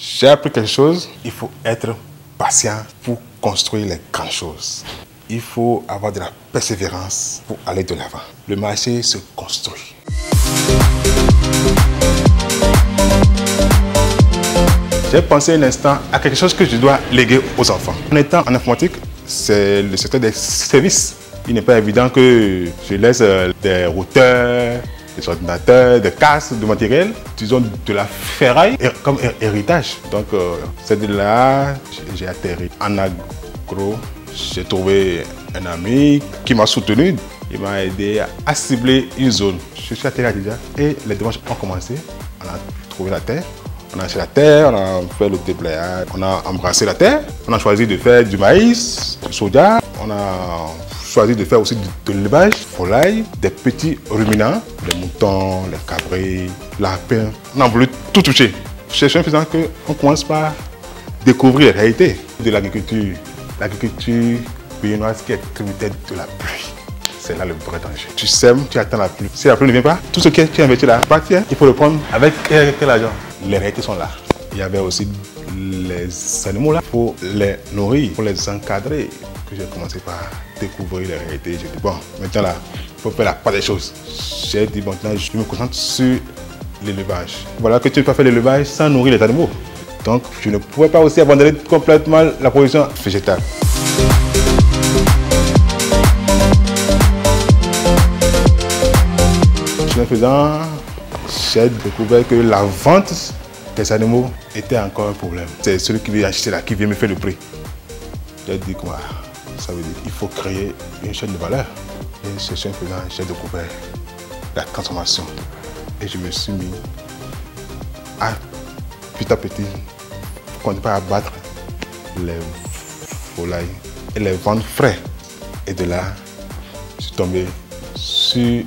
J'ai appris quelque chose, il faut être patient pour construire les grandes choses. Il faut avoir de la persévérance pour aller de l'avant. Le marché se construit. J'ai pensé un instant à quelque chose que je dois léguer aux enfants. En étant en informatique, c'est le secteur des services. Il n'est pas évident que je laisse des routeurs, des ordinateurs, des casques, de matériel, disons de la ferraille comme héritage. Donc c'est de là que j'ai atterri en agro. J'ai trouvé un ami qui m'a soutenu. Il m'a aidé à cibler une zone. Je suis atterri déjà et les démarches ont commencé. On a trouvé la terre. On a acheté la terre, on a fait le déblayage, on a embrassé la terre. On a choisi de faire du maïs, du soja. On a choisi de faire aussi de l'élevage, volaille, des petits ruminants, les moutons, les cabrets, lapins. On a voulu tout toucher. C'est un faisant qu'on commence par découvrir la réalité de l'agriculture. L'agriculture béninoise qui est tributaire de la pluie. C'est là le vrai danger. Tu sèmes, tu attends la pluie. Si la pluie ne vient pas, tout ce qui est investi là, partir, il faut le prendre avec quel argent? Les réalités sont là. Il y avait aussi les animaux là, pour les nourrir, pour les encadrer. Que j'ai commencé par découvrir les réalités. J'ai dit bon, maintenant là, il faut faire la part des choses. J'ai dit bon, maintenant je me concentre sur l'élevage. Voilà que tu ne peux pas faire l'élevage sans nourrir les animaux. Donc je ne pouvais pas aussi abandonner complètement la production végétale. En faisant, j'ai découvert que la vente des animaux était encore un problème. C'est celui qui vient acheter là, qui vient me faire le prix. J'ai dit quoi? Ça veut dire qu'il faut créer une chaîne de valeur. Et ce faisant, j'ai découvert la transformation. Et je me suis mis à petit à petit, pour ne pas abattre les volailles et les vendre frais. Et de là, je suis tombé sur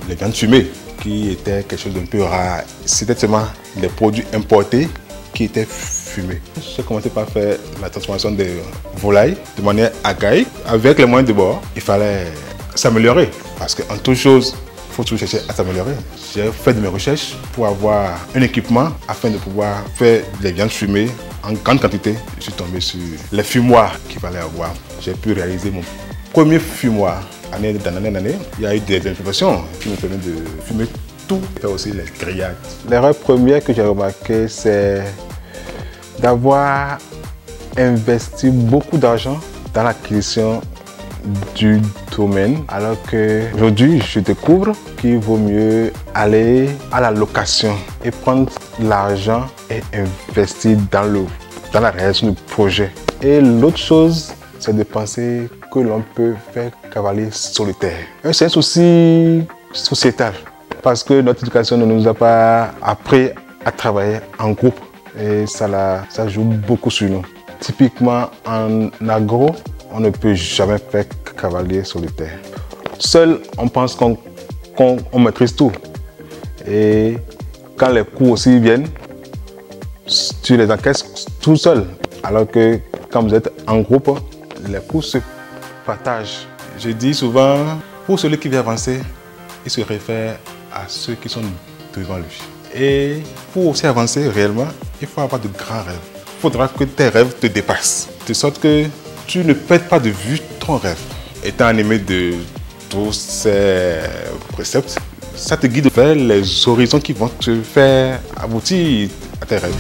les viandes fumées, qui étaient quelque chose d'un peu rare. C'était seulement des produits importés qui étaient fumés. J'ai commencé par faire la transformation des volailles de manière archaïque. Avec les moyens de bord, il fallait s'améliorer. Parce qu'en toute chose, il faut toujours chercher à s'améliorer. J'ai fait de mes recherches pour avoir un équipement afin de pouvoir faire des viandes fumées en grande quantité. Je suis tombé sur les fumoirs qu'il fallait avoir. J'ai pu réaliser mon premier fumoir. Année en année, il y a eu des informations qui me permettent de fumer tout. Et aussi les grillades. L'erreur première que j'ai remarquée, c'est d'avoir investi beaucoup d'argent dans l'acquisition du domaine, alors qu'aujourd'hui, je découvre qu'il vaut mieux aller à la location et prendre l'argent et investir dans la réalisation du projet. Et l'autre chose, c'est de penser que l'on peut faire cavalier solitaire. C'est un souci sociétal parce que notre éducation ne nous a pas appris à travailler en groupe et ça joue beaucoup sur nous. Typiquement en agro, on ne peut jamais faire cavalier solitaire. Seul, on pense qu'on maîtrise tout. Et quand les coûts aussi viennent, tu les encaisses tout seul. Alors que quand vous êtes en groupe, les coûts se partagent. Je dis souvent, pour celui qui veut avancer, il se réfère à ceux qui sont devant lui. Et pour aussi avancer réellement, il faut avoir de grands rêves. Il faudra que tes rêves te dépassent, de sorte que tu ne perds pas de vue ton rêve. Étant animé de tous ces préceptes, ça te guide vers les horizons qui vont te faire aboutir à tes rêves.